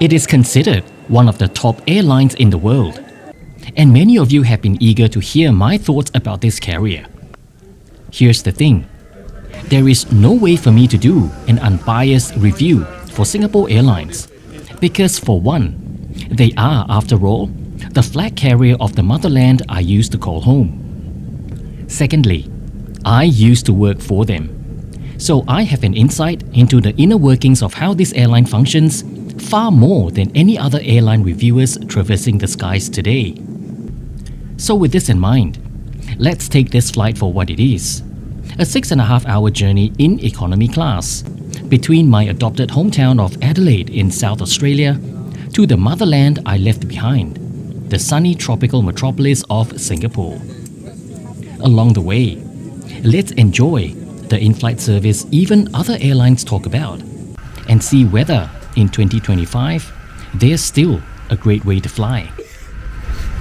It is considered one of the top airlines in the world, and many of you have been eager to hear my thoughts about this carrier. Here's the thing. There is no way for me to do an unbiased review for Singapore Airlines because, for one, they are, after all, the flag carrier of the motherland I used to call home. Secondly, I used to work for them, so I have an insight into the inner workings of how this airline functions far more than any other airline reviewers traversing the skies today. So with this in mind, let's take this flight for what it is. A 6.5-hour journey in economy class between my adopted hometown of Adelaide in South Australia to the motherland I left behind, the sunny tropical metropolis of Singapore. Along the way, let's enjoy the in-flight service even other airlines talk about and see whether in 2025 there's still a great way to fly.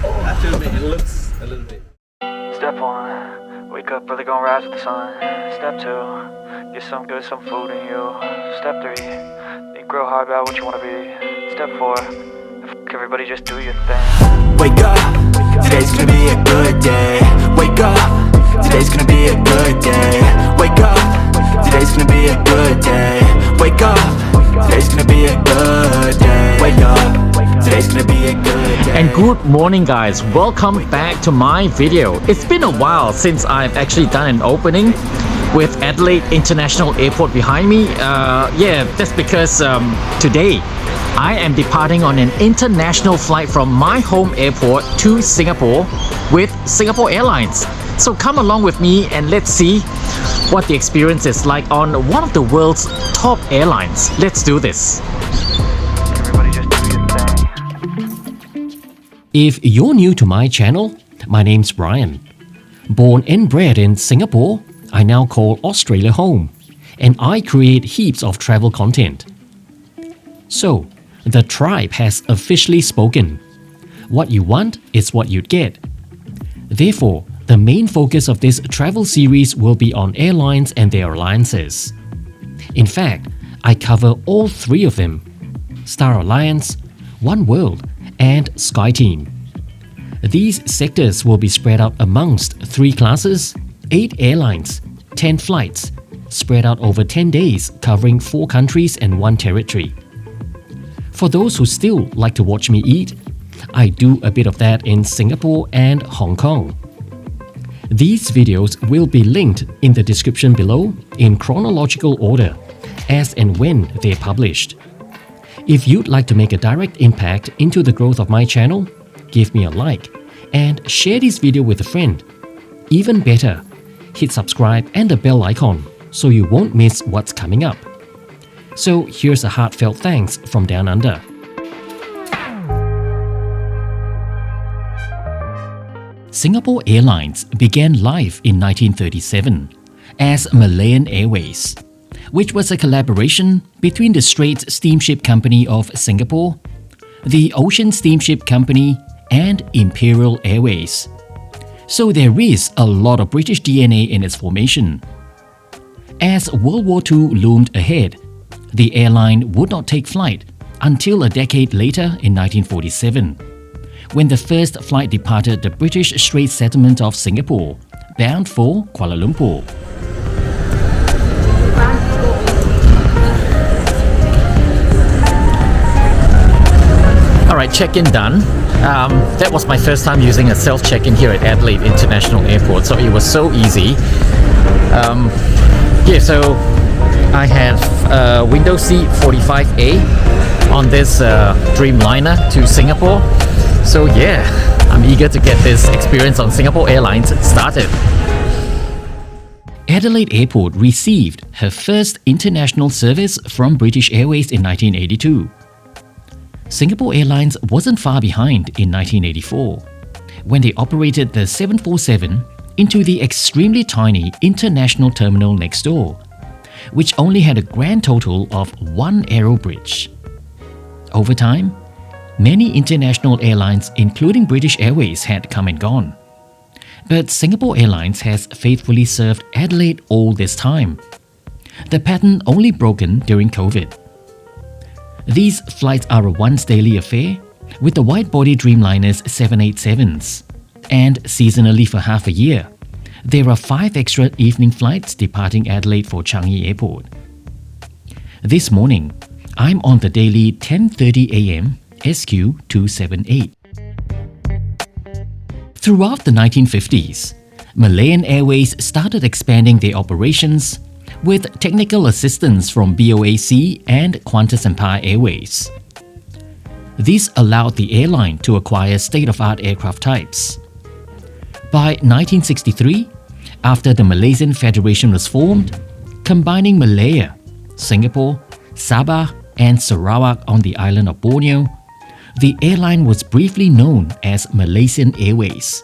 I feel it looks a little bit. Step 1, wake up early, gonna rise with the sun. Step 2, get some good, some food in you. Step 3, think real hard about what you wanna be. Step 4, everybody just do your thing. Wake up, today's gonna be a good day. Wake up, today's gonna be a good day. Wake up, today's gonna be a good day. Wake up, today's gonna be a good day. Wake up, today's gonna be a good day. And good morning guys, welcome back to my video. It's been a while since I've actually done an opening with Adelaide International Airport behind me. That's because today I am departing on an international flight from my home airport to Singapore with Singapore Airlines. So come along with me and let's see what the experience is like on one of the world's top airlines. Let's do this. Everybody just do your thing. If you're new to my channel, my name's Brian. Born and bred in Singapore, I now call Australia home, and I create heaps of travel content. So, the tribe has officially spoken. What you want is what you'd get. Therefore, the main focus of this travel series will be on airlines and their alliances. In fact, I cover all three of them: Star Alliance, One World, and SkyTeam. These sectors will be spread out amongst 3 classes, 8 airlines, 10 flights, spread out over 10 days covering 4 countries and 1 territory. For those who still like to watch me eat, I do a bit of that in Singapore and Hong Kong. These videos will be linked in the description below in chronological order, as and when they're published. If you'd like to make a direct impact into the growth of my channel, give me a like and share this video with a friend. Even better, hit subscribe and the bell icon so you won't miss what's coming up. So here's a heartfelt thanks from down under. Singapore Airlines began life in 1937 as Malayan Airways, which was a collaboration between the Straits Steamship Company of Singapore, the Ocean Steamship Company, and Imperial Airways. So there is a lot of British DNA in its formation. As World War II loomed ahead, the airline would not take flight until a decade later in 1947, when the first flight departed the British Straits settlement of Singapore, bound for Kuala Lumpur. Alright, check-in done. That was my first time using a self-check-in here at Adelaide International Airport, so it was so easy. So I have window seat 45A on this Dreamliner to Singapore. So yeah, I'm eager to get this experience on Singapore Airlines started. Adelaide Airport received her first international service from British Airways in 1982. Singapore Airlines wasn't far behind in 1984, when they operated the 747 into the extremely tiny international terminal next door, which only had a grand total of 1 aerobridge. Over time, many international airlines, including British Airways, had come and gone. But Singapore Airlines has faithfully served Adelaide all this time, the pattern only broken during COVID. These flights are a once-daily affair, with the wide-body Dreamliners 787s, and seasonally for half a year, there are 5 extra evening flights departing Adelaide for Changi Airport. This morning, I'm on the daily 10:30 a.m. SQ 278. Throughout the 1950s, Malayan Airways started expanding their operations with technical assistance from BOAC and Qantas Empire Airways. This allowed the airline to acquire state-of-art aircraft types. By 1963, after the Malaysian Federation was formed, combining Malaya, Singapore, Sabah, and Sarawak on the island of Borneo, the airline was briefly known as Malaysian Airways.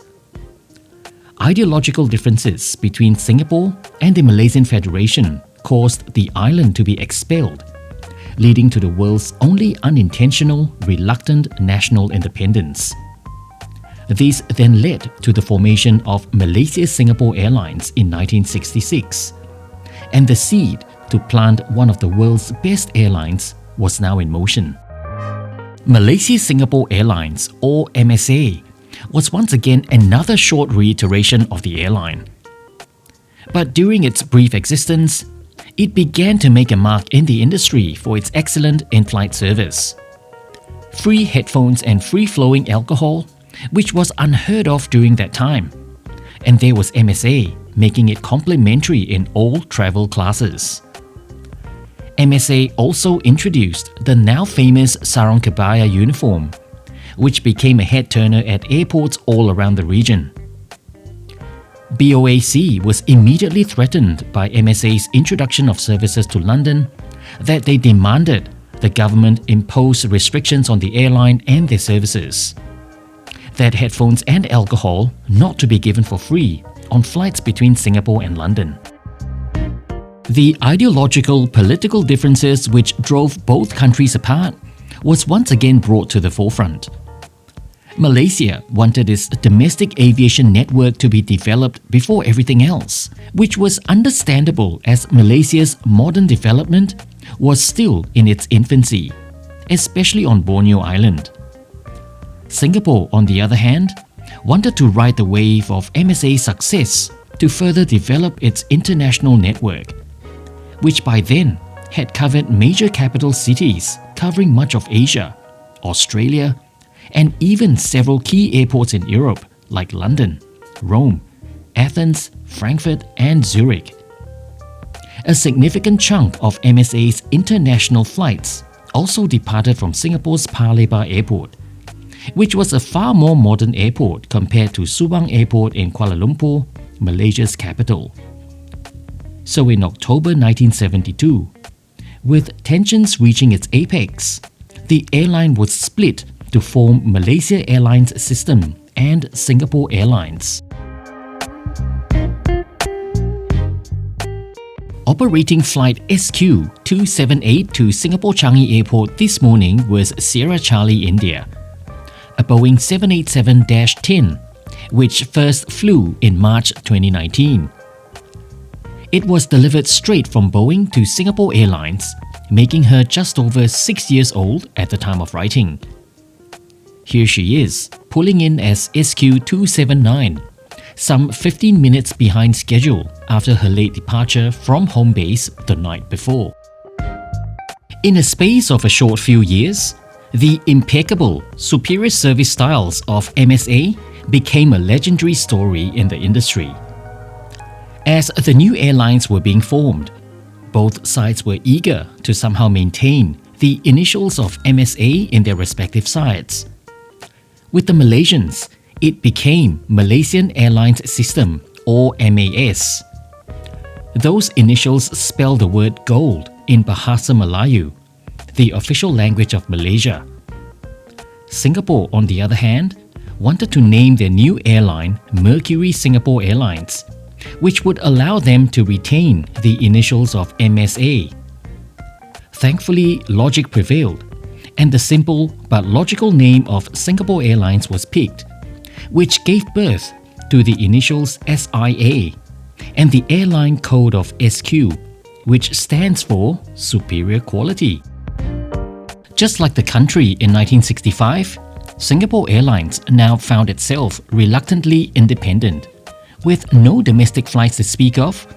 Ideological differences between Singapore and the Malaysian Federation caused the island to be expelled, leading to the world's only unintentional, reluctant national independence. This then led to the formation of Malaysia-Singapore Airlines in 1966, and the seed to plant one of the world's best airlines was now in motion. Malaysia-Singapore Airlines, or MSA, was once again another short reiteration of the airline. But during its brief existence, it began to make a mark in the industry for its excellent in-flight service. Free headphones and free-flowing alcohol, which was unheard of during that time. And there was MSA, making it complimentary in all travel classes. MSA also introduced the now famous sarong kebaya uniform, which became a head-turner at airports all around the region. BOAC was immediately threatened by MSA's introduction of services to London that they demanded the government impose restrictions on the airline and their services, that headphones and alcohol not to be given for free on flights between Singapore and London. The ideological political differences which drove both countries apart was once again brought to the forefront. Malaysia wanted its domestic aviation network to be developed before everything else, which was understandable as Malaysia's modern development was still in its infancy, especially on Borneo Island. Singapore, on the other hand, wanted to ride the wave of MSA's success to further develop its international network, which by then had covered major capital cities covering much of Asia, Australia, and even several key airports in Europe like London, Rome, Athens, Frankfurt, and Zurich. A significant chunk of MSA's international flights also departed from Singapore's Paya Lebar Airport, which was a far more modern airport compared to Subang Airport in Kuala Lumpur, Malaysia's capital. So in October 1972, with tensions reaching its apex, the airline was split to form Malaysia Airlines System and Singapore Airlines. Operating flight SQ 278 to Singapore Changi Airport this morning was Sierra Charlie India, a Boeing 787-10, which first flew in March 2019. It was delivered straight from Boeing to Singapore Airlines, making her just over 6 years old at the time of writing. Here she is, pulling in as SQ 279, some 15 minutes behind schedule after her late departure from home base the night before. In a space of a short few years, the impeccable, superior service styles of MSA became a legendary story in the industry. As the new airlines were being formed, both sides were eager to somehow maintain the initials of MSA in their respective sides. With the Malaysians, it became Malaysian Airlines System, or MAS. Those initials spell the word gold in Bahasa Melayu, the official language of Malaysia. Singapore, on the other hand, wanted to name their new airline Mercury Singapore Airlines, which would allow them to retain the initials of MSA. Thankfully, logic prevailed, and the simple but logical name of Singapore Airlines was picked, which gave birth to the initials SIA and the airline code of SQ, which stands for Superior Quality. Just like the country in 1965, Singapore Airlines now found itself reluctantly independent. With no domestic flights to speak of,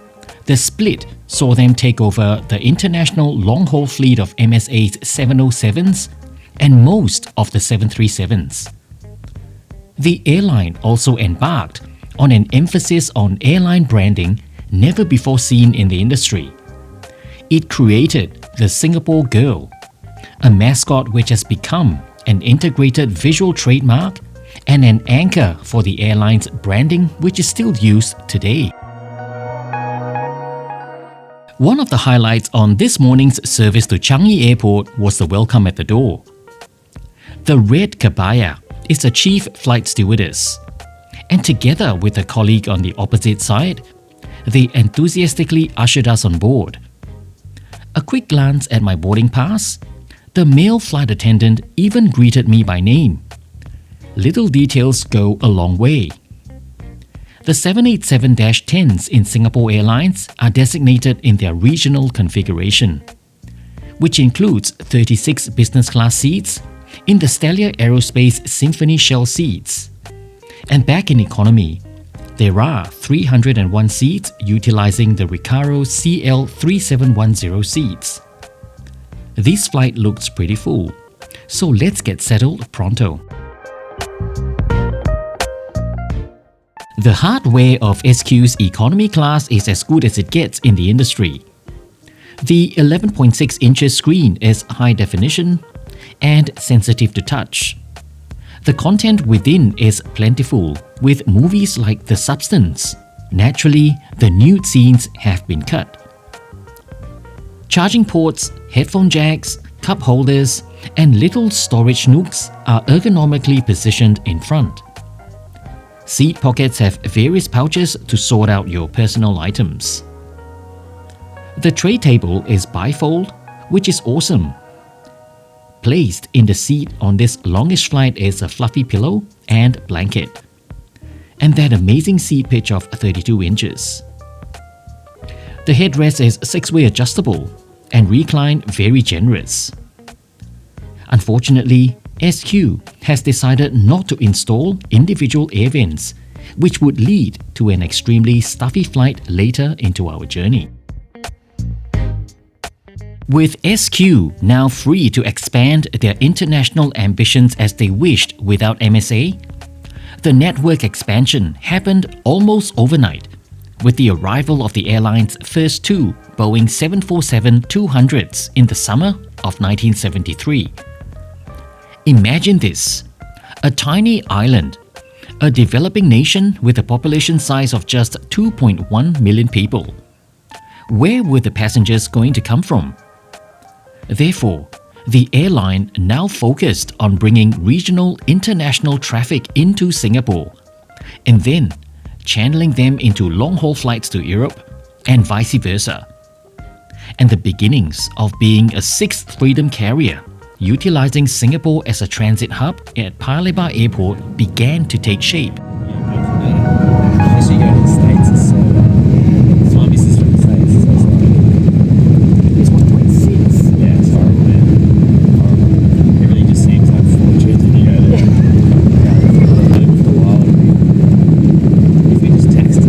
the split saw them take over the international long-haul fleet of MSA's 707s and most of the 737s. The airline also embarked on an emphasis on airline branding never before seen in the industry. It created the Singapore Girl, a mascot which has become an integrated visual trademark and an anchor for the airline's branding, which is still used today. One of the highlights on this morning's service to Changi Airport was the welcome at the door. The red kabaya is the chief flight stewardess, and together with a colleague on the opposite side, they enthusiastically ushered us on board. A quick glance at my boarding pass, the male flight attendant even greeted me by name. Little details go a long way. The 787-10s in Singapore Airlines are designated in their regional configuration, which includes 36 business class seats in the Stellar Aerospace Symphony Shell seats. And back in economy, there are 301 seats utilizing the Recaro CL3710 seats. This flight looks pretty full, so let's get settled pronto. The hardware of SQ's economy class is as good as it gets in the industry. The 11.6 inches screen is high definition and sensitive to touch. The content within is plentiful, with movies like The Substance. Naturally, the nude scenes have been cut. Charging ports, headphone jacks, cup holders, and little storage nooks are ergonomically positioned in front. Seat pockets have various pouches to sort out your personal items. The tray table is bifold, which is awesome. Placed in the seat on this longish flight is a fluffy pillow and blanket, and that amazing seat pitch of 32 inches. The headrest is 6-way adjustable and recline very generous. Unfortunately, SQ has decided not to install individual air vents, which would lead to an extremely stuffy flight later into our journey. With SQ now free to expand their international ambitions as they wished without MSA, the network expansion happened almost overnight with the arrival of the airline's first two Boeing 747-200s in the summer of 1973. Imagine this: a tiny island, a developing nation with a population size of just 2.1 million people. Where were the passengers going to come from? Therefore, the airline now focused on bringing regional international traffic into Singapore and then channeling them into long-haul flights to Europe and vice versa. And the beginnings of being a sixth freedom carrier, utilizing Singapore as a transit hub at Paya Lebar Airport, began to take shape. Unless you go to the States, it's so my missus from the States, so it's like 1.6. Yeah, it's horrible, man. Horrible. Everything just seems like fortunes when you go there. I did it for a while. If we just text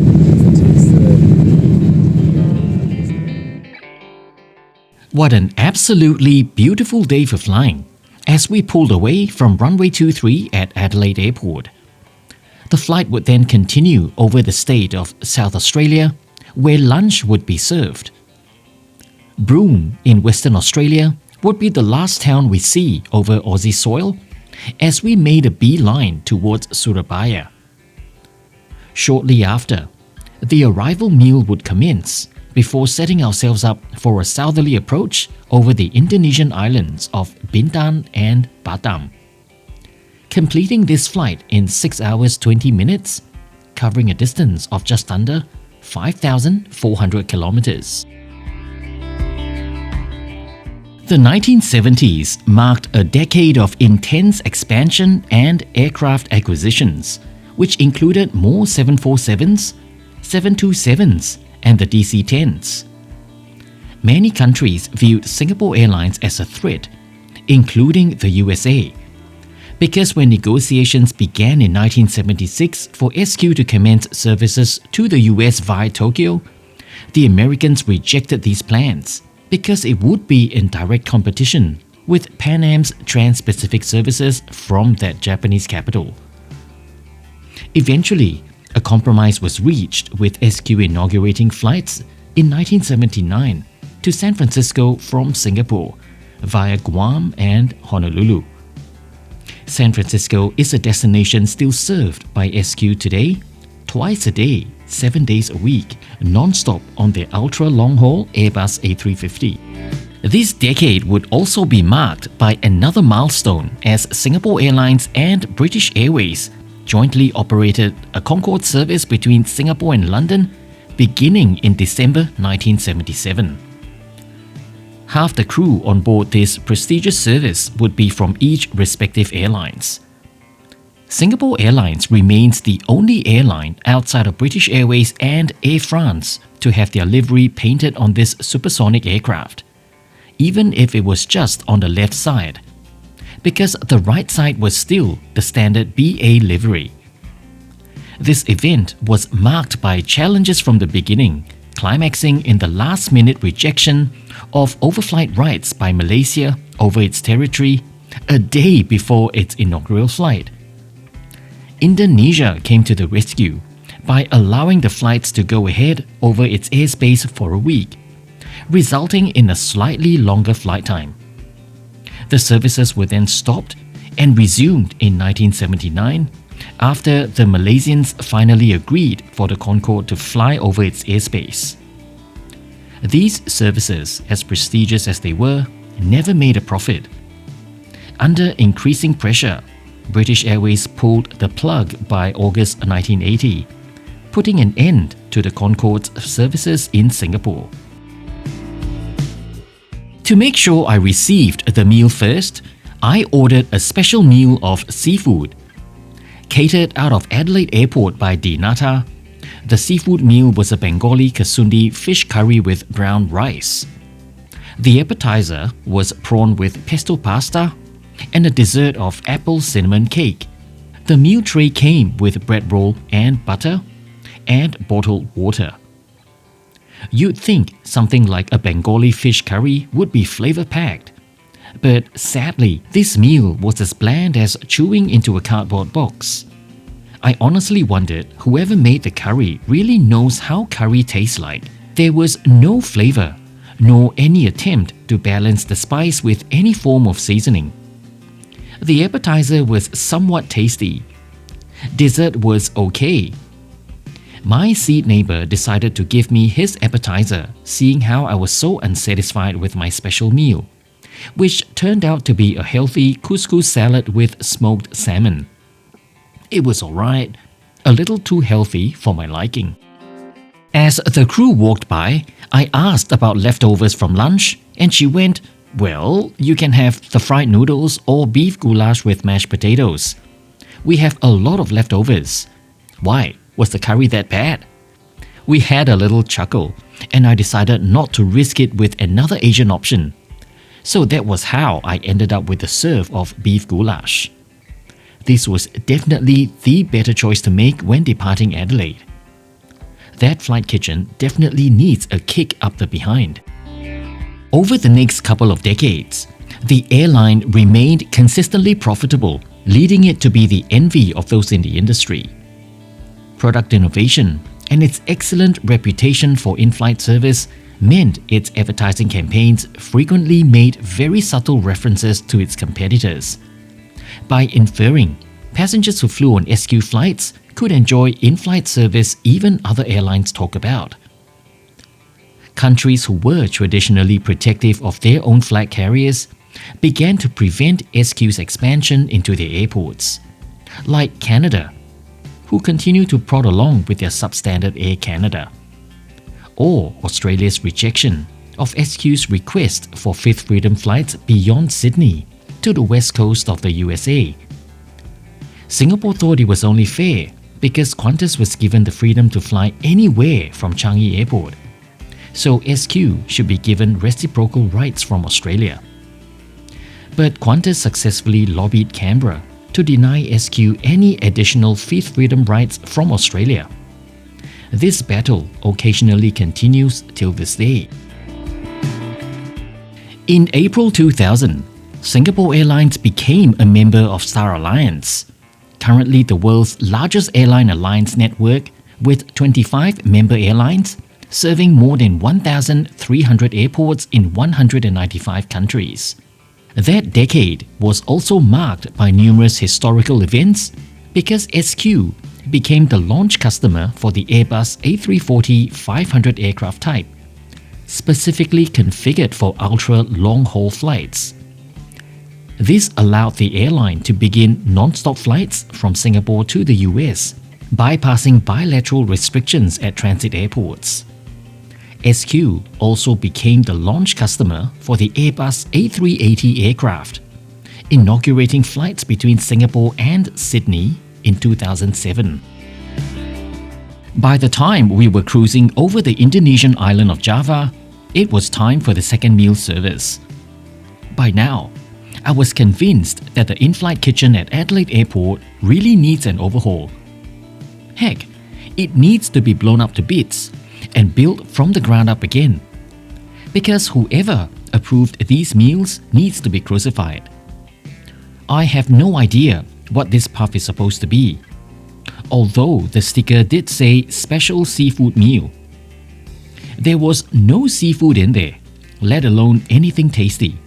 What an absolutely beautiful day for flying as we pulled away from runway 23 at Adelaide Airport. The flight would then continue over the state of South Australia, where lunch would be served. Broome in Western Australia would be the last town we see over Aussie soil as we made a beeline towards Surabaya. Shortly after, the arrival meal would commence before setting ourselves up for a southerly approach over the Indonesian islands of Bintan and Batam. Completing this flight in 6 hours 20 minutes, covering a distance of just under 5,400 kilometers. The 1970s marked a decade of intense expansion and aircraft acquisitions, which included more 747s, 727s, and the DC-10s. Many countries viewed Singapore Airlines as a threat, including the USA. Because when negotiations began in 1976 for SQ to commence services to the US via Tokyo, the Americans rejected these plans because it would be in direct competition with Pan Am's trans-Pacific services from that Japanese capital. Eventually, a compromise was reached with SQ inaugurating flights in 1979 to San Francisco from Singapore via Guam and Honolulu. San Francisco is a destination still served by SQ today, twice a day, 7 days a week, non-stop on their ultra-long-haul Airbus A350. This decade would also be marked by another milestone as Singapore Airlines and British Airways jointly operated a Concorde service between Singapore and London beginning in December 1977. Half the crew on board this prestigious service would be from each respective airlines. Singapore Airlines remains the only airline outside of British Airways and Air France to have their livery painted on this supersonic aircraft, even if it was just on the left side, because the right side was still the standard BA livery. This event was marked by challenges from the beginning, climaxing in the last-minute rejection of overflight rights by Malaysia over its territory a day before its inaugural flight. Indonesia came to the rescue by allowing the flights to go ahead over its airspace for a week, resulting in a slightly longer flight time. The services were then stopped and resumed in 1979 after the Malaysians finally agreed for the Concorde to fly over its airspace. These services, as prestigious as they were, never made a profit. Under increasing pressure, British Airways pulled the plug by August 1980, putting an end to the Concorde's services in Singapore. To make sure I received the meal first, I ordered a special meal of seafood. Catered out of Adelaide Airport by Dinata, the seafood meal was a Bengali kasundi fish curry with brown rice. The appetizer was prawn with pesto pasta and a dessert of apple cinnamon cake. The meal tray came with bread roll and butter and bottled water. You'd think something like a Bengali fish curry would be flavor-packed. But sadly, this meal was as bland as chewing into a cardboard box. I honestly wondered whoever made the curry really knows how curry tastes like. There was no flavor, nor any attempt to balance the spice with any form of seasoning. The appetizer was somewhat tasty. Dessert was okay. My seat neighbor decided to give me his appetizer, seeing how I was so unsatisfied with my special meal, which turned out to be a healthy couscous salad with smoked salmon. It was alright, a little too healthy for my liking. As the crew walked by, I asked about leftovers from lunch, and she went, "Well, you can have the fried noodles or beef goulash with mashed potatoes. We have a lot of leftovers." Why? Was the curry that bad? We had a little chuckle, and I decided not to risk it with another Asian option. So that was how I ended up with the serve of beef goulash. This was definitely the better choice to make when departing Adelaide. That flight kitchen definitely needs a kick up the behind. Over the next couple of decades, the airline remained consistently profitable, leading it to be the envy of those in the industry. Product innovation and its excellent reputation for in-flight service meant its advertising campaigns frequently made very subtle references to its competitors. By inferring, passengers who flew on SQ flights could enjoy in-flight service even other airlines talk about. Countries who were traditionally protective of their own flag carriers began to prevent SQ's expansion into their airports, like Canada, who continue to prod along with their substandard Air Canada, or Australia's rejection of SQ's request for Fifth Freedom flights beyond Sydney to the west coast of the USA. Singapore thought it was only fair because Qantas was given the freedom to fly anywhere from Changi Airport, so SQ should be given reciprocal rights from Australia. but Qantas successfully lobbied Canberra to deny SQ any additional Fifth Freedom rights from Australia. This battle occasionally continues till this day. In April 2000, Singapore Airlines became a member of Star Alliance, currently the world's largest airline alliance network with 25 member airlines serving more than 1,300 airports in 195 countries. That decade was also marked by numerous historical events because SQ became the launch customer for the Airbus A340-500 aircraft type, specifically configured for ultra-long-haul flights. This allowed the airline to begin non-stop flights from Singapore to the US, bypassing bilateral restrictions at transit airports. SQ also became the launch customer for the Airbus A380 aircraft, inaugurating flights between Singapore and Sydney in 2007. By the time we were cruising over the Indonesian island of Java, it was time for the second meal service. By now, I was convinced that the in-flight kitchen at Adelaide Airport really needs an overhaul. Heck, it needs to be blown up to bits and built from the ground up again. Because whoever approved these meals needs to be crucified. I have no idea what this puff is supposed to be, although the sticker did say special seafood meal. There was no seafood in there, let alone anything tasty.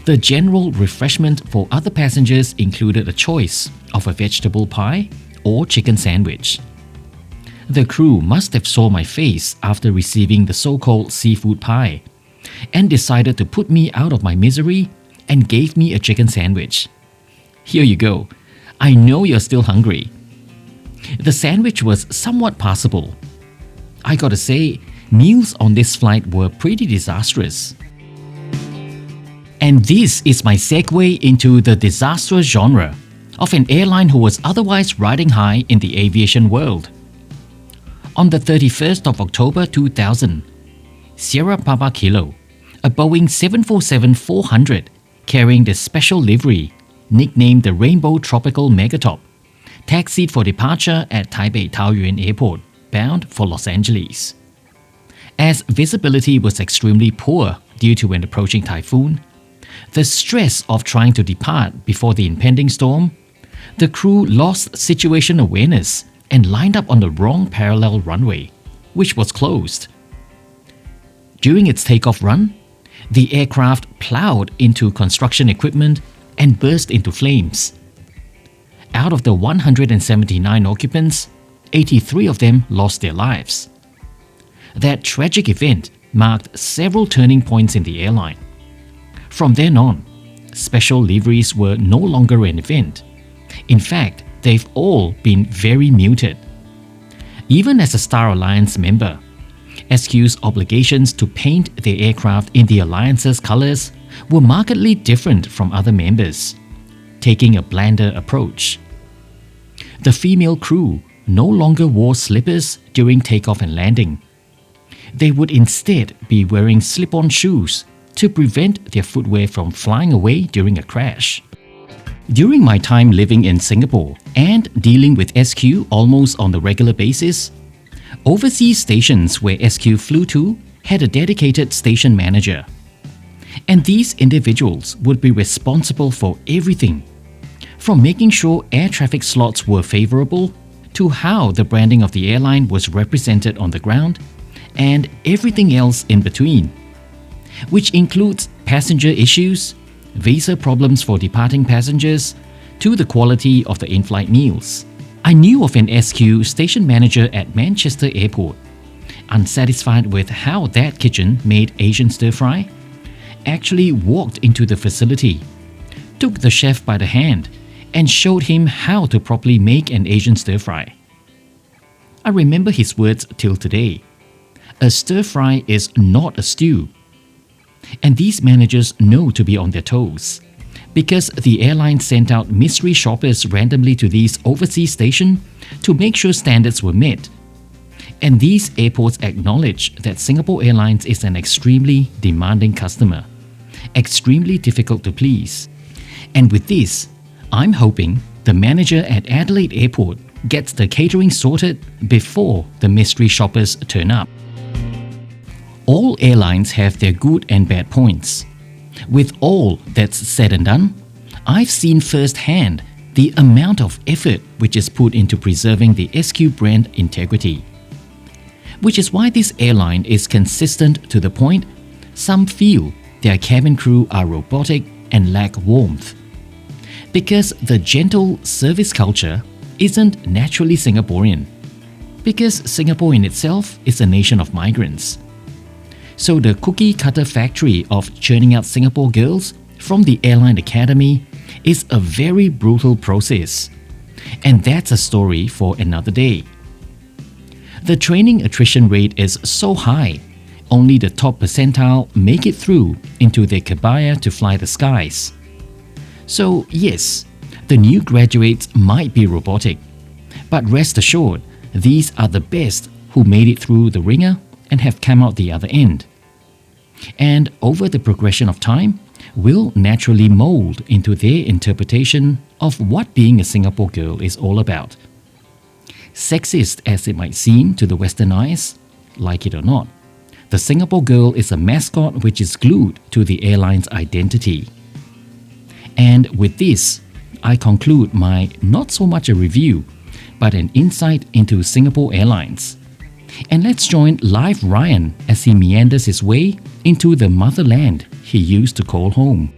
The general refreshment for other passengers included a choice of a vegetable pie or chicken sandwich. The crew must have saw my face after receiving the so-called seafood pie and decided to put me out of my misery and gave me a chicken sandwich. Here you go. I know you're still hungry. The sandwich was somewhat passable. I gotta say, meals on this flight were pretty disastrous. And this is my segue into the disastrous genre of an airline who was otherwise riding high in the aviation world. On the 31st of October 2000, Sierra Papa Kilo, a Boeing 747-400 carrying the special livery, nicknamed the Rainbow Tropical Megatop, taxied for departure at Taipei Taoyuan Airport, bound for Los Angeles. As visibility was extremely poor due to an approaching typhoon, the stress of trying to depart before the impending storm, the crew lost situation awareness and lined up on the wrong parallel runway, which was closed. During its takeoff run, the aircraft plowed into construction equipment and burst into flames. Out of the 179 occupants, 83 of them lost their lives. That tragic event marked several turning points in the airline. From then on, special liveries were no longer an event. In fact, they've all been very muted. Even as a Star Alliance member, SQ's obligations to paint their aircraft in the Alliance's colours were markedly different from other members, taking a blander approach. The female crew no longer wore slippers during takeoff and landing. They would instead be wearing slip-on shoes to prevent their footwear from flying away during a crash. During my time living in Singapore and dealing with SQ almost on the regular basis, overseas stations where SQ flew to had a dedicated station manager. And these individuals would be responsible for everything, from making sure air traffic slots were favorable to how the branding of the airline was represented on the ground and everything else in between, which includes passenger issues, visa problems for departing passengers, to the quality of the in-flight meals. I knew of an SQ station manager at Manchester Airport, unsatisfied with how that kitchen made Asian stir-fry, actually walked into the facility, took the chef by the hand, and showed him how to properly make an Asian stir-fry. I remember his words till today. A stir-fry is not a stew. And these managers know to be on their toes, because the airline sent out mystery shoppers randomly to these overseas stations to make sure standards were met. And these airports acknowledge that Singapore Airlines is an extremely demanding customer, extremely difficult to please. And with this, I'm hoping the manager at Adelaide Airport gets the catering sorted before the mystery shoppers turn up. All airlines have their good and bad points. With all that's said and done, I've seen firsthand the amount of effort which is put into preserving the SQ brand integrity. Which is why this airline is consistent to the point some feel their cabin crew are robotic and lack warmth. Because the gentle service culture isn't naturally Singaporean. Because Singapore in itself is a nation of migrants. So the cookie cutter factory of churning out Singapore girls from the airline academy is a very brutal process. And that's a story for another day. The training attrition rate is so high, only the top percentile make it through into their kebaya to fly the skies. So yes, the new graduates might be robotic, but rest assured, these are the best who made it through the ringer and have come out the other end. And over the progression of time, will naturally mold into their interpretation of what being a Singapore girl is all about. Sexist as it might seem to the Western eyes, like it or not, the Singapore girl is a mascot which is glued to the airline's identity. And with this, I conclude my not so much a review, but an insight into Singapore Airlines. And let's join live Ryan as he meanders his way into the motherland he used to call home.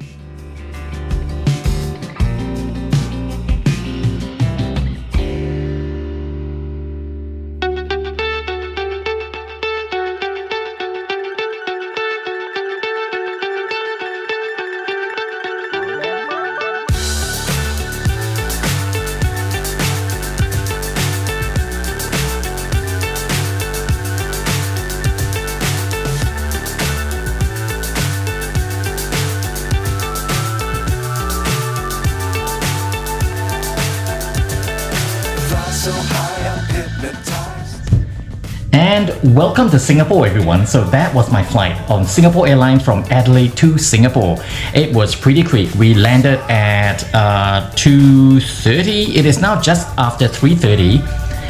And welcome to Singapore, everyone. So that was my flight on Singapore Airlines from Adelaide to Singapore. It was pretty quick. We landed at 2:30. It is now just after 3:30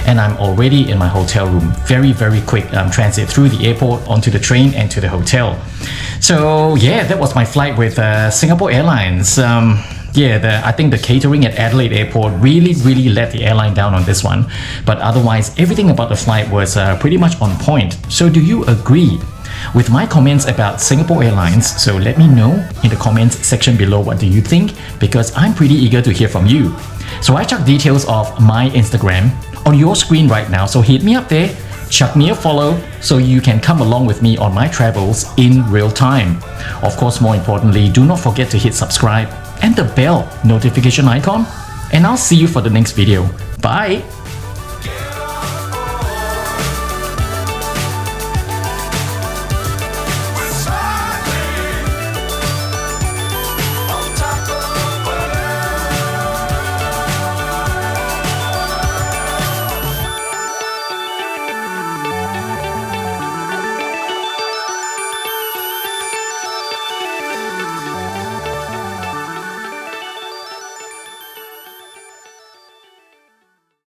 and I'm already in my hotel room. Very quick transit through the airport onto the train and to the hotel. So yeah, that was my flight with Singapore Airlines. I think the catering at Adelaide Airport really let the airline down on this one. But otherwise, everything about the flight was pretty much on point. So do you agree with my comments about Singapore Airlines? So let me know in the comments section below what do you think, because I'm pretty eager to hear from you. So I chuck details of my Instagram on your screen right now. So hit me up there, chuck me a follow so you can come along with me on my travels in real time. Of course, more importantly, do not forget to hit subscribe and the bell notification icon, and I'll see you for the next video. Bye!